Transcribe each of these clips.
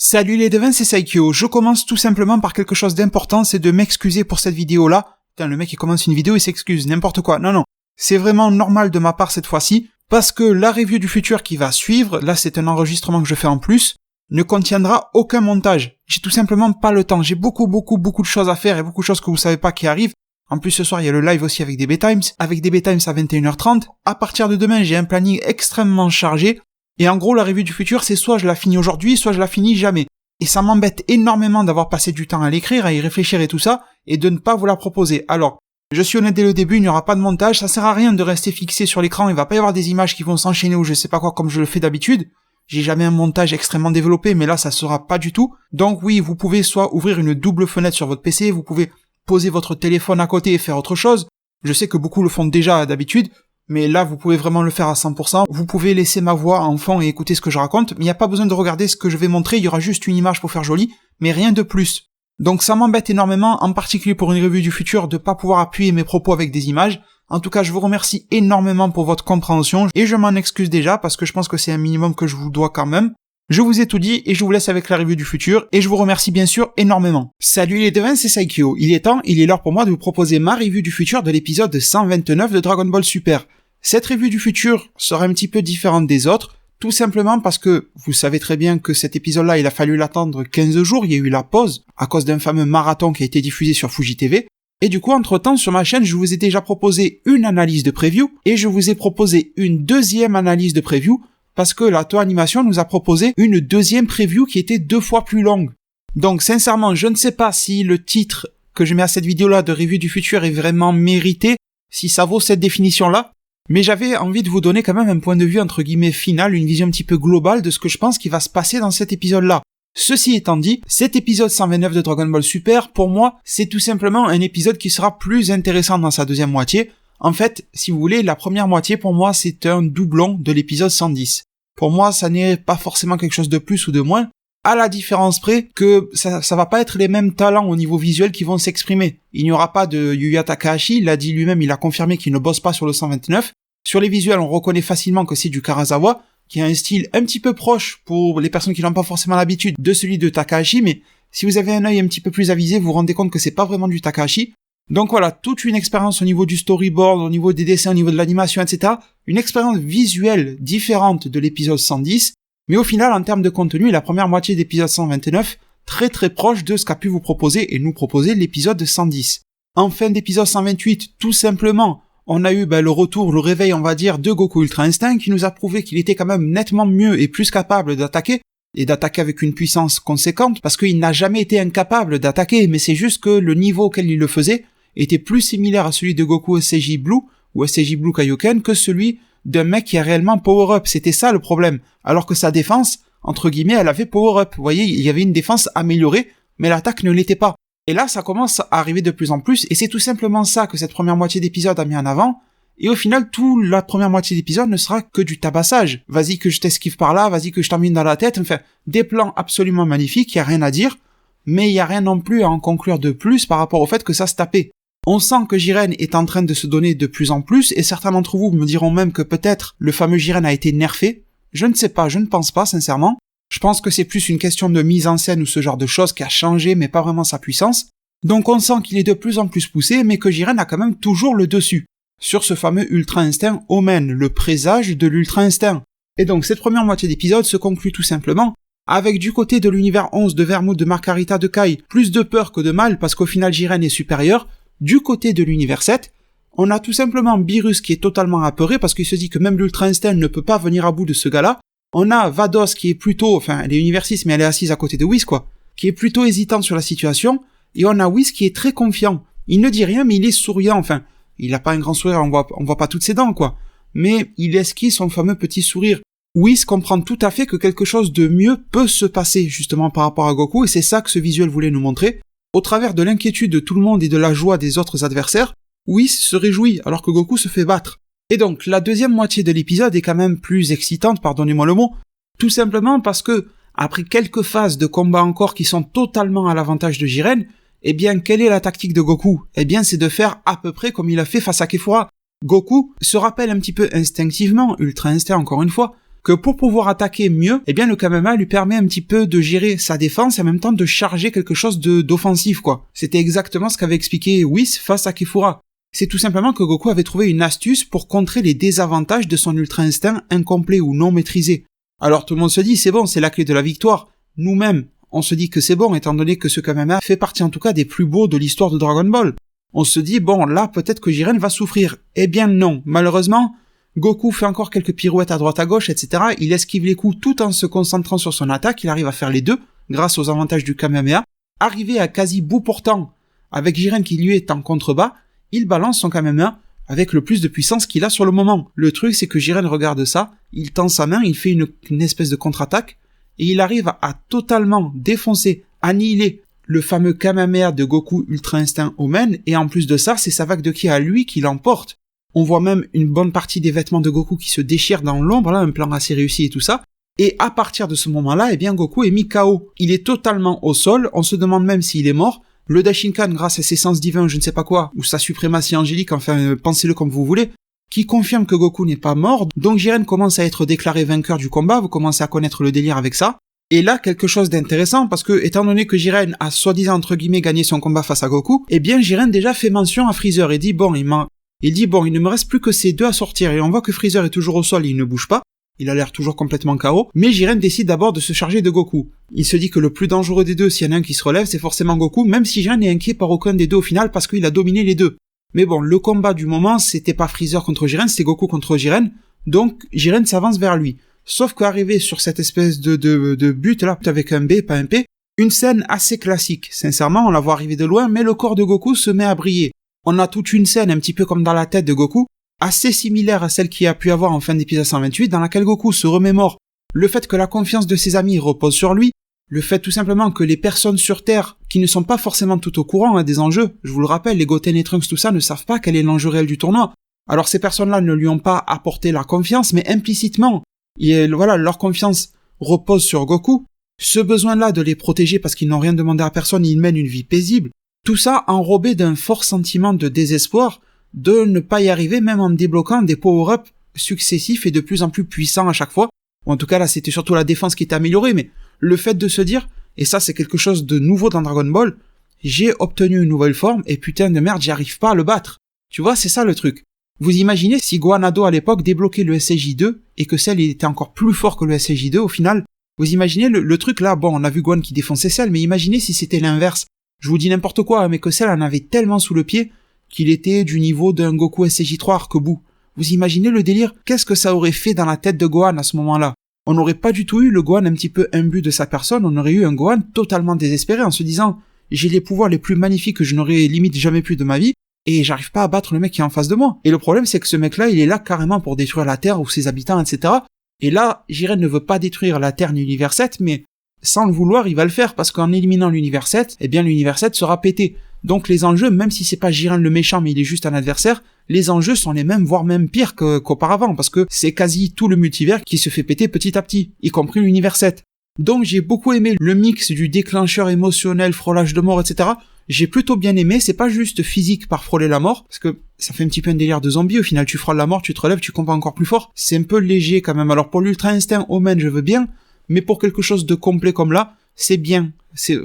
Salut les devins, c'est Saikyo. Je commence tout simplement par quelque chose d'important, c'est de m'excuser pour cette vidéo-là. Putain, le mec il commence une vidéo, il s'excuse, n'importe quoi. Non. C'est vraiment normal de ma part cette fois-ci, parce que la review du futur qui va suivre, là c'est un enregistrement que je fais en plus, ne contiendra aucun montage. J'ai tout simplement pas le temps. J'ai beaucoup de choses à faire et beaucoup de choses que vous savez pas qui arrivent. En plus, ce soir, il y a le live aussi avec DB Times à 21h30. À partir de demain, j'ai un planning extrêmement chargé. Et en gros, la revue du futur, c'est soit je la finis aujourd'hui, soit je la finis jamais. Et ça m'embête énormément d'avoir passé du temps à l'écrire, à y réfléchir et tout ça, et de ne pas vous la proposer. Alors, je suis honnête dès le début, il n'y aura pas de montage, ça sert à rien de rester fixé sur l'écran, il va pas y avoir des images qui vont s'enchaîner ou je sais pas quoi comme je le fais d'habitude. J'ai jamais un montage extrêmement développé, mais là, ça sera pas du tout. Donc oui, vous pouvez soit ouvrir une double fenêtre sur votre PC, vous pouvez poser votre téléphone à côté et faire autre chose. Je sais que beaucoup le font déjà d'habitude, mais là, vous pouvez vraiment le faire à 100%. Vous pouvez laisser ma voix en fond et écouter ce que je raconte, mais il n'y a pas besoin de regarder ce que je vais montrer, il y aura juste une image pour faire joli, mais rien de plus. Donc ça m'embête énormément, en particulier pour une revue du futur, de pas pouvoir appuyer mes propos avec des images. En tout cas, je vous remercie énormément pour votre compréhension, et je m'en excuse déjà, parce que je pense que c'est un minimum que je vous dois quand même. Je vous ai tout dit, et je vous laisse avec la revue du futur, et je vous remercie bien sûr énormément. Salut les devins, c'est Saikyo. Il est l'heure pour moi de vous proposer ma revue du futur de l'épisode 129 de Dragon Ball Super. Cette revue du futur sera un petit peu différente des autres, tout simplement parce que vous savez très bien que cet épisode-là, il a fallu l'attendre 15 jours, il y a eu la pause, à cause d'un fameux marathon qui a été diffusé sur Fuji TV, et du coup, entre-temps, sur ma chaîne, je vous ai déjà proposé une analyse de preview, et je vous ai proposé une deuxième analyse de preview, parce que la Toei Animation nous a proposé une deuxième preview qui était 2 fois plus longue. Donc sincèrement, je ne sais pas si le titre que je mets à cette vidéo-là de revue du futur est vraiment mérité, si ça vaut cette définition-là, mais j'avais envie de vous donner quand même un point de vue entre guillemets final, une vision un petit peu globale de ce que je pense qui va se passer dans cet épisode-là. Ceci étant dit, cet épisode 129 de Dragon Ball Super, pour moi, c'est tout simplement un épisode qui sera plus intéressant dans sa deuxième moitié. En fait, si vous voulez, la première moitié, pour moi, c'est un doublon de l'épisode 110. Pour moi, ça n'est pas forcément quelque chose de plus ou de moins, à la différence près que ça va pas être les mêmes talents au niveau visuel qui vont s'exprimer. Il n'y aura pas de Yuya Takahashi, il l'a dit lui-même, il a confirmé qu'il ne bosse pas sur le 129. Sur les visuels, on reconnaît facilement que c'est du Karazawa, qui a un style un petit peu proche, pour les personnes qui n'ont pas forcément l'habitude, de celui de Takahashi, mais si vous avez un œil un petit peu plus avisé, vous vous rendez compte que c'est pas vraiment du Takahashi. Donc voilà, toute une expérience au niveau du storyboard, au niveau des dessins, au niveau de l'animation, etc. Une expérience visuelle différente de l'épisode 110, mais au final, en termes de contenu, la première moitié d'épisode 129, très proche de ce qu'a pu vous proposer et nous proposer l'épisode 110. En fin d'épisode 128, tout simplement, on a eu le retour, le réveil, on va dire, de Goku Ultra Instinct, qui nous a prouvé qu'il était quand même nettement mieux et plus capable d'attaquer, et d'attaquer avec une puissance conséquente, parce qu'il n'a jamais été incapable d'attaquer, mais c'est juste que le niveau auquel il le faisait était plus similaire à celui de Goku SCJ Blue, ou SCJ Blue Kaioken, que celui d'un mec qui a réellement power-up. C'était ça le problème. Alors que sa défense, entre guillemets, elle avait power-up. Vous voyez, il y avait une défense améliorée, mais l'attaque ne l'était pas. Et là, ça commence à arriver de plus en plus, et c'est tout simplement ça que cette première moitié d'épisode a mis en avant, et au final, toute la première moitié d'épisode ne sera que du tabassage. Vas-y que je t'esquive par là, vas-y que je t'emmène dans la tête, enfin, des plans absolument magnifiques, y a rien à dire, mais y a rien non plus à en conclure de plus par rapport au fait que ça se tapait. On sent que Jiren est en train de se donner de plus en plus, et certains d'entre vous me diront même que peut-être le fameux Jiren a été nerfé. Je ne sais pas, je ne pense pas, sincèrement. Je pense que c'est plus une question de mise en scène ou ce genre de choses qui a changé, mais pas vraiment sa puissance. Donc on sent qu'il est de plus en plus poussé, mais que Jiren a quand même toujours le dessus sur ce fameux Ultra Instinct Omen, le présage de l'Ultra Instinct. Et donc cette première moitié d'épisode se conclut tout simplement avec du côté de l'univers 11 de Vermouth, de Margarita, de Kai, plus de peur que de mal, parce qu'au final Jiren est supérieur. Du côté de l'univers 7, on a tout simplement Beerus qui est totalement apeuré, parce qu'il se dit que même l'Ultra Instinct ne peut pas venir à bout de ce gars-là. On a Vados qui est plutôt, enfin elle est univers 6 mais elle est assise à côté de Whis quoi, qui est plutôt hésitant sur la situation, et on a Whis qui est très confiant. Il ne dit rien mais il est souriant, enfin, il a pas un grand sourire, on voit pas toutes ses dents quoi, mais il esquisse son fameux petit sourire. Whis comprend tout à fait que quelque chose de mieux peut se passer justement par rapport à Goku, et c'est ça que ce visuel voulait nous montrer. Au travers de l'inquiétude de tout le monde et de la joie des autres adversaires, Whis se réjouit alors que Goku se fait battre. Et donc, la deuxième moitié de l'épisode est quand même plus excitante, pardonnez-moi le mot, tout simplement parce que, après quelques phases de combat encore qui sont totalement à l'avantage de Jiren, eh bien, quelle est la tactique de Goku? Eh bien, c'est de faire à peu près comme il a fait face à Kefura. Goku se rappelle un petit peu instinctivement, Ultra Instinct encore une fois, que pour pouvoir attaquer mieux, eh bien le Kamehameha lui permet un petit peu de gérer sa défense et en même temps de charger quelque chose d'offensif, quoi. C'était exactement ce qu'avait expliqué Whis face à Kefura. C'est tout simplement que Goku avait trouvé une astuce pour contrer les désavantages de son Ultra Instinct incomplet ou non maîtrisé. Alors tout le monde se dit, c'est bon, c'est la clé de la victoire. Nous-mêmes, on se dit que c'est bon, étant donné que ce Kamehameha fait partie en tout cas des plus beaux de l'histoire de Dragon Ball. On se dit, bon, là, peut-être que Jiren va souffrir. Eh bien non, malheureusement, Goku fait encore quelques pirouettes à droite à gauche, etc. Il esquive les coups tout en se concentrant sur son attaque, il arrive à faire les deux, grâce aux avantages du Kamehameha. Arrivé à quasi bout portant, avec Jiren qui lui est en contrebas, il balance son Kamehameha avec le plus de puissance qu'il a sur le moment. Le truc, c'est que Jiren regarde ça, il tend sa main, il fait une espèce de contre-attaque, et il arrive à totalement défoncer, annihiler le fameux Kamehameha de Goku Ultra Instinct Omen, et en plus de ça, c'est sa vague de ki à lui qui l'emporte. On voit même une bonne partie des vêtements de Goku qui se déchirent dans l'ombre, là, un plan assez réussi et tout ça. Et à partir de ce moment-là, eh bien, Goku est mis KO. Il est totalement au sol, on se demande même s'il est mort. Le Daishinkan, grâce à ses sens divins, je ne sais pas quoi, ou sa suprématie angélique, enfin, pensez-le comme vous voulez, qui confirme que Goku n'est pas mort. Donc Jiren commence à être déclaré vainqueur du combat, vous commencez à connaître le délire avec ça. Et là, quelque chose d'intéressant, parce que, étant donné que Jiren a soi-disant, entre guillemets, gagné son combat face à Goku, eh bien, Jiren déjà fait mention à Freezer et dit, bon, il ne me reste plus que ces deux à sortir, et on voit que Freezer est toujours au sol, il ne bouge pas, il a l'air toujours complètement KO, mais Jiren décide d'abord de se charger de Goku. Il se dit que le plus dangereux des deux, s'il y en a un qui se relève, c'est forcément Goku, même si Jiren n'est inquiet par aucun des deux au final, parce qu'il a dominé les deux. Mais bon, le combat du moment, c'était pas Freezer contre Jiren, c'était Goku contre Jiren, donc Jiren s'avance vers lui. Sauf qu'arrivé sur cette espèce de but là, avec un B, pas un P, une scène assez classique. Sincèrement, on la voit arriver de loin, mais le corps de Goku se met à briller. On a toute une scène, un petit peu comme dans la tête de Goku, assez similaire à celle qu'il y a pu avoir en fin d'épisode 128, dans laquelle Goku se remémore le fait que la confiance de ses amis repose sur lui, le fait tout simplement que les personnes sur Terre, qui ne sont pas forcément tout au courant des enjeux, je vous le rappelle, les Goten et Trunks, tout ça, ne savent pas quel est l'enjeu réel du tournoi. Alors ces personnes-là ne lui ont pas apporté la confiance, mais implicitement, voilà, leur confiance repose sur Goku. Ce besoin-là de les protéger parce qu'ils n'ont rien demandé à personne, ils mènent une vie paisible. Tout ça enrobé d'un fort sentiment de désespoir de ne pas y arriver, même en débloquant des power-ups successifs et de plus en plus puissants à chaque fois. Ou en tout cas là, c'était surtout la défense qui était améliorée, mais le fait de se dire, et ça c'est quelque chose de nouveau dans Dragon Ball, j'ai obtenu une nouvelle forme et putain de merde, j'arrive pas à le battre. Tu vois, c'est ça le truc. Vous imaginez si Gohan Ado à l'époque débloquait le SSJ2 et que Cell il était encore plus fort que le SSJ2 au final. Vous imaginez le truc là, bon on a vu Gohan qui défonçait Cell, mais imaginez si c'était l'inverse. Je vous dis n'importe quoi, mais que Cell en avait tellement sous le pied qu'il était du niveau d'un Goku SSJ3 Arc-Bout. Vous imaginez le délire? Qu'est-ce que ça aurait fait dans la tête de Gohan à ce moment-là? On n'aurait pas du tout eu le Gohan un petit peu imbu de sa personne, on aurait eu un Gohan totalement désespéré en se disant j'ai les pouvoirs les plus magnifiques que je n'aurais limite jamais pu de ma vie, et j'arrive pas à battre le mec qui est en face de moi. Et le problème c'est que ce mec-là, il est là carrément pour détruire la Terre ou ses habitants, etc. Et là, Jiren ne veut pas détruire la Terre ni l'univers 7, mais sans le vouloir, il va le faire, parce qu'en éliminant l'univers 7, eh bien l'univers 7 sera pété. Donc les enjeux, même si c'est pas Jiren le méchant, mais il est juste un adversaire, les enjeux sont les mêmes, voire même pires qu'auparavant, parce que c'est quasi tout le multivers qui se fait péter petit à petit, y compris l'univers 7. Donc j'ai beaucoup aimé le mix du déclencheur émotionnel, frôlage de mort, etc. J'ai plutôt bien aimé, c'est pas juste physique par frôler la mort, parce que ça fait un petit peu un délire de zombie, au final tu frôles la mort, tu te relèves, tu combats encore plus fort. C'est un peu léger quand même, alors pour l'Ultra Instinct Omen je veux bien, mais pour quelque chose de complet comme là, c'est bien.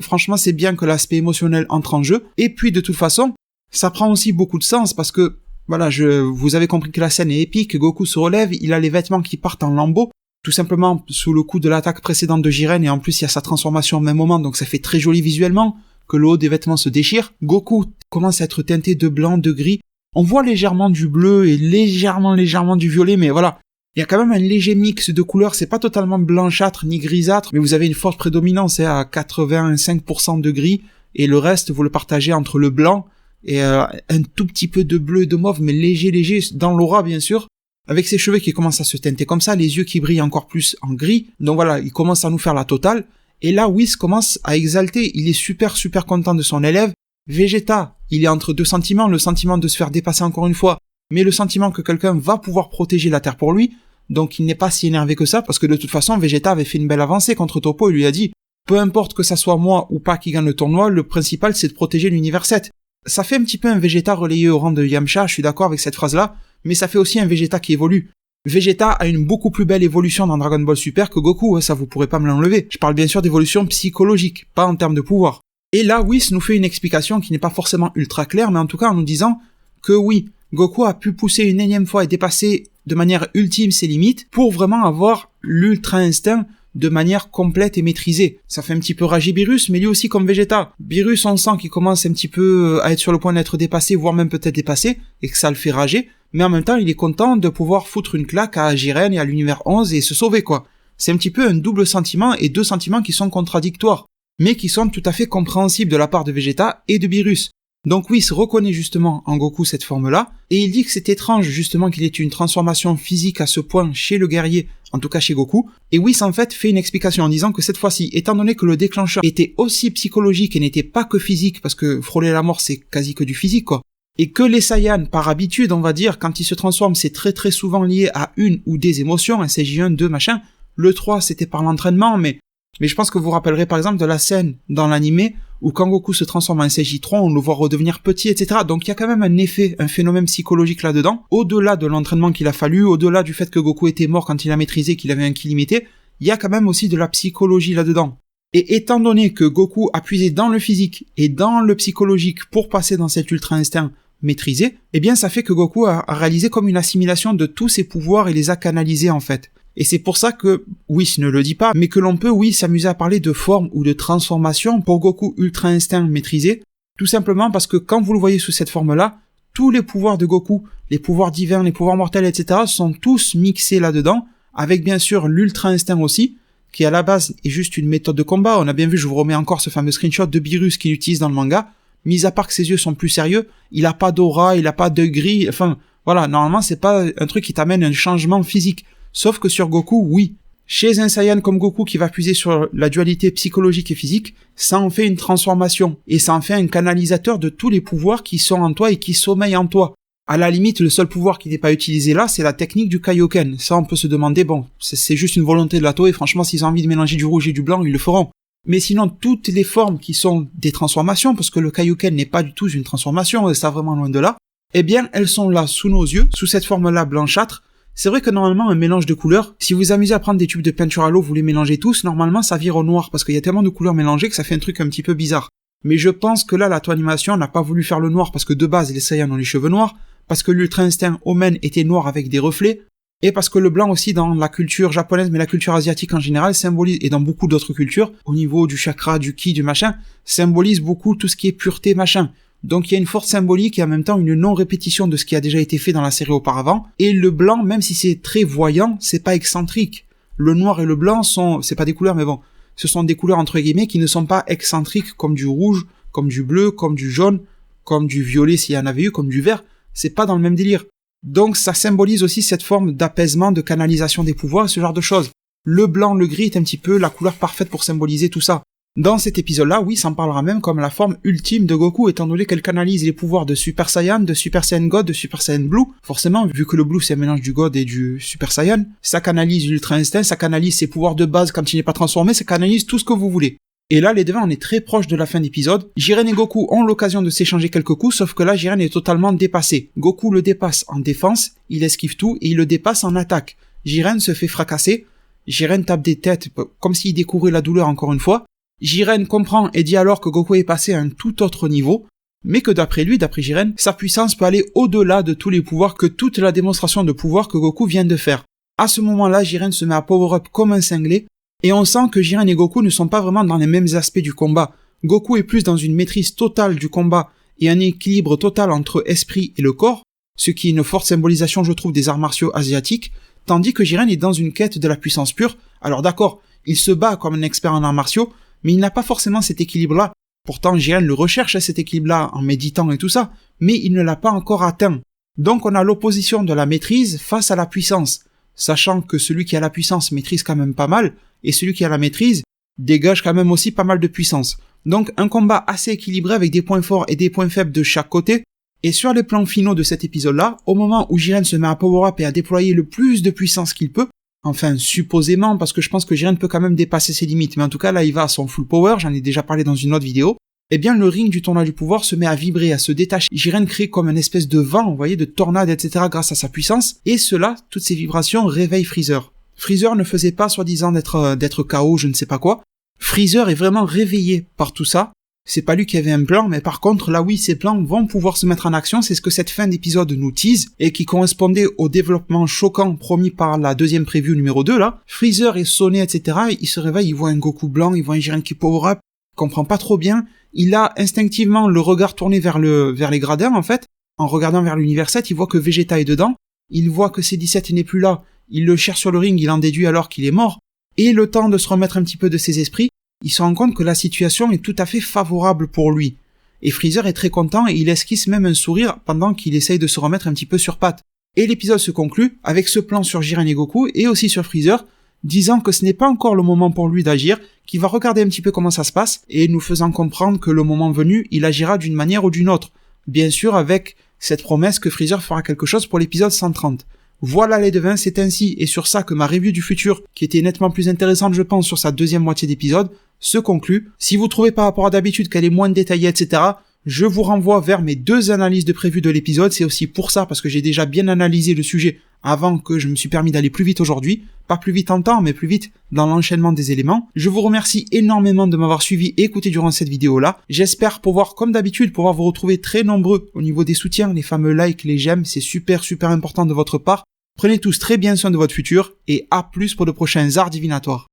Franchement c'est bien que l'aspect émotionnel entre en jeu, et puis de toute façon, ça prend aussi beaucoup de sens, parce que, voilà, vous avez compris que la scène est épique, Goku se relève, il a les vêtements qui partent en lambeaux, tout simplement sous le coup de l'attaque précédente de Jiren, et en plus il y a sa transformation au même moment, donc ça fait très joli visuellement, que le haut des vêtements se déchire. Goku commence à être teinté de blanc, de gris, on voit légèrement du bleu et légèrement du violet, mais voilà, il y a quand même un léger mix de couleurs, c'est pas totalement blanchâtre ni grisâtre, mais vous avez une forte prédominance à 85% de gris, et le reste vous le partagez entre le blanc et un tout petit peu de bleu et de mauve, mais léger, dans l'aura bien sûr, avec ses cheveux qui commencent à se teinter comme ça, les yeux qui brillent encore plus en gris, donc voilà, il commence à nous faire la totale, et là Whis commence à exalter, il est super content de son élève. Vegeta, il est entre deux sentiments, le sentiment de se faire dépasser encore une fois, mais le sentiment que quelqu'un va pouvoir protéger la Terre pour lui, donc il n'est pas si énervé que ça, parce que de toute façon Vegeta avait fait une belle avancée contre Toppo, il lui a dit peu importe que ça soit moi ou pas qui gagne le tournoi, le principal c'est de protéger l'univers 7. Ça fait un petit peu un Vegeta relayé au rang de Yamcha, je suis d'accord avec cette phrase-là, mais ça fait aussi un Vegeta qui évolue. Vegeta a une beaucoup plus belle évolution dans Dragon Ball Super que Goku, ça vous pourrez pas me l'enlever. Je parle bien sûr d'évolution psychologique, pas en termes de pouvoir. Et là, Whis nous fait une explication qui n'est pas forcément ultra claire, mais en tout cas en nous disant que oui, Goku a pu pousser une énième fois et dépasser de manière ultime ses limites pour vraiment avoir l'ultra instinct de manière complète et maîtrisée. Ça fait un petit peu rager Beerus, mais lui aussi comme Vegeta. Beerus, on sent qu'il commence un petit peu à être sur le point d'être dépassé, voire même peut-être dépassé, et que ça le fait rager, mais en même temps, il est content de pouvoir foutre une claque à Jiren et à l'univers 11 et se sauver, quoi. C'est un petit peu un double sentiment et deux sentiments qui sont contradictoires, mais qui sont tout à fait compréhensibles de la part de Vegeta et de Beerus. Donc Whis reconnaît justement en Goku cette forme-là, et il dit que c'est étrange justement qu'il ait eu une transformation physique à ce point chez le guerrier, en tout cas chez Goku, et Whis en fait fait une explication en disant que cette fois-ci, étant donné que le déclencheur était aussi psychologique et n'était pas que physique, parce que frôler la mort c'est quasi que du physique quoi, et que les Saiyans, par habitude on va dire, quand ils se transforment c'est très très souvent lié à une ou des émotions, un CJ1, 2, machin, le 3 c'était par l'entraînement, mais je pense que vous vous rappellerez par exemple de la scène dans l'animé où quand Goku se transforme en CJ3, on le voit redevenir petit, etc. Donc il y a quand même un effet, un phénomène psychologique là-dedans, au-delà de l'entraînement qu'il a fallu, au-delà du fait que Goku était mort quand il a maîtrisé, qu'il avait un ki limité, il y a quand même aussi de la psychologie là-dedans. Et étant donné que Goku a puisé dans le physique et dans le psychologique pour passer dans cet ultra-instinct maîtrisé, eh bien ça fait que Goku a réalisé comme une assimilation de tous ses pouvoirs et les a canalisés en fait. Et c'est pour ça que, Whis ne le dit pas, mais que l'on peut, oui, s'amuser à parler de forme ou de transformation pour Goku Ultra Instinct maîtrisé, tout simplement parce que quand vous le voyez sous cette forme-là, tous les pouvoirs de Goku, les pouvoirs divins, les pouvoirs mortels, etc., sont tous mixés là-dedans, avec bien sûr l'Ultra Instinct aussi, qui à la base est juste une méthode de combat. On a bien vu, je vous remets encore ce fameux screenshot de Beerus qu'il utilise dans le manga, mis à part que ses yeux sont plus sérieux, il a pas d'aura, il a pas d'œil gris, enfin, voilà, normalement c'est pas un truc qui t'amène un changement physique. Sauf que sur Goku, oui. Chez un Saiyan comme Goku qui va puiser sur la dualité psychologique et physique, ça en fait une transformation. Et ça en fait un canalisateur de tous les pouvoirs qui sont en toi et qui sommeillent en toi. À la limite, le seul pouvoir qui n'est pas utilisé là, c'est la technique du Kaioken. Ça, on peut se demander, bon, c'est juste une volonté de la Toei, et franchement, s'ils ont envie de mélanger du rouge et du blanc, ils le feront. Mais sinon, toutes les formes qui sont des transformations, parce que le Kaioken n'est pas du tout une transformation, ça vraiment loin de là, eh bien, elles sont là, sous nos yeux, sous cette forme-là blanchâtre. C'est vrai que normalement, un mélange de couleurs, si vous amusez à prendre des tubes de peinture à l'eau, vous les mélangez tous, normalement ça vire au noir, parce qu'il y a tellement de couleurs mélangées que ça fait un truc un petit peu bizarre. Mais je pense que là, la Toei Animation n'a pas voulu faire le noir, parce que de base, les Saiyans ont les cheveux noirs, parce que l'Ultra Instinct Omen était noir avec des reflets, et parce que le blanc aussi dans la culture japonaise, mais la culture asiatique en général, symbolise, et dans beaucoup d'autres cultures, au niveau du chakra, du ki, du machin, symbolise beaucoup tout ce qui est pureté, machin. Donc il y a une forte symbolique et en même temps une non-répétition de ce qui a déjà été fait dans la série auparavant. Et le blanc, même si c'est très voyant, c'est pas excentrique. Le noir et le blanc sont, c'est pas des couleurs, mais bon, ce sont des couleurs entre guillemets qui ne sont pas excentriques comme du rouge, comme du bleu, comme du jaune, comme du violet s'il y en avait eu, comme du vert. C'est pas dans le même délire. Donc ça symbolise aussi cette forme d'apaisement, de canalisation des pouvoirs, ce genre de choses. Le blanc, le gris est un petit peu la couleur parfaite pour symboliser tout ça. Dans cet épisode-là, oui, ça en parlera même comme la forme ultime de Goku, étant donné qu'elle canalise les pouvoirs de Super Saiyan, de Super Saiyan God, de Super Saiyan Blue. Forcément, vu que le Blue c'est un mélange du God et du Super Saiyan, ça canalise l'Ultra Instinct, ça canalise ses pouvoirs de base quand il n'est pas transformé, ça canalise tout ce que vous voulez. Et là, les devants, on est très proche de la fin d'épisode. Jiren et Goku ont l'occasion de s'échanger quelques coups, sauf que là, Jiren est totalement dépassé. Goku le dépasse en défense, il esquive tout, et il le dépasse en attaque. Jiren se fait fracasser, Jiren tape des têtes, comme s'il découvrait la douleur encore une fois. Jiren comprend et dit alors que Goku est passé à un tout autre niveau, mais que d'après lui, d'après Jiren, sa puissance peut aller au-delà de tous les pouvoirs que toute la démonstration de pouvoir que Goku vient de faire. À ce moment-là, Jiren se met à power-up comme un cinglé, et on sent que Jiren et Goku ne sont pas vraiment dans les mêmes aspects du combat. Goku est plus dans une maîtrise totale du combat et un équilibre total entre esprit et le corps, ce qui est une forte symbolisation, je trouve, des arts martiaux asiatiques, tandis que Jiren est dans une quête de la puissance pure. Alors d'accord, il se bat comme un expert en arts martiaux, mais il n'a pas forcément cet équilibre-là. Pourtant, Jiren le recherche, cet équilibre-là, en méditant et tout ça, mais il ne l'a pas encore atteint. Donc on a l'opposition de la maîtrise face à la puissance, sachant que celui qui a la puissance maîtrise quand même pas mal, et celui qui a la maîtrise dégage quand même aussi pas mal de puissance. Donc un combat assez équilibré avec des points forts et des points faibles de chaque côté, et sur les plans finaux de cet épisode-là, au moment où Jiren se met à power-up et à déployer le plus de puissance qu'il peut, enfin, supposément, parce que je pense que Jiren peut quand même dépasser ses limites, mais en tout cas, là, il va à son full power, j'en ai déjà parlé dans une autre vidéo, eh bien le ring du tournoi du pouvoir se met à vibrer, à se détacher. Jiren crée comme une espèce de vent, vous voyez, de tornade, etc. grâce à sa puissance, et cela, toutes ces vibrations réveillent Freezer. Freezer ne faisait pas soi-disant d'être KO, je ne sais pas quoi. Freezer est vraiment réveillé par tout ça. C'est pas lui qui avait un plan, mais par contre, là oui, ces plans vont pouvoir se mettre en action, c'est ce que cette fin d'épisode nous tease, et qui correspondait au développement choquant promis par la deuxième preview numéro 2, là. Freezer est sonné, etc., il se réveille, il voit un Goku blanc, il voit un Jiren qui power up, il comprend pas trop bien, il a instinctivement le regard tourné vers les gradins, en fait. En regardant vers l'univers 7, il voit que Vegeta est dedans, il voit que C-17 n'est plus là, il le cherche sur le ring, il en déduit alors qu'il est mort, et le temps de se remettre un petit peu de ses esprits, il se rend compte que la situation est tout à fait favorable pour lui. Et Freezer est très content et il esquisse même un sourire pendant qu'il essaye de se remettre un petit peu sur pattes. Et l'épisode se conclut avec ce plan sur Jiren et Goku et aussi sur Freezer, disant que ce n'est pas encore le moment pour lui d'agir, qu'il va regarder un petit peu comment ça se passe, et nous faisant comprendre que le moment venu, il agira d'une manière ou d'une autre. Bien sûr avec cette promesse que Freezer fera quelque chose pour l'épisode 130. Voilà les devins, c'est ainsi et sur ça que ma review du futur, qui était nettement plus intéressante je pense sur sa deuxième moitié d'épisode, se conclut. Si vous trouvez par rapport à d'habitude qu'elle est moins détaillée, etc., je vous renvoie vers mes 2 analyses de prévues de l'épisode, c'est aussi pour ça, parce que j'ai déjà bien analysé le sujet avant que je me suis permis d'aller plus vite aujourd'hui, pas plus vite en temps, mais plus vite dans l'enchaînement des éléments. Je vous remercie énormément de m'avoir suivi et écouté durant cette vidéo-là. J'espère pouvoir, comme d'habitude, pouvoir vous retrouver très nombreux au niveau des soutiens, les fameux likes, les j'aime, c'est super important de votre part. Prenez tous très bien soin de votre futur, et à plus pour de prochains arts divinatoires.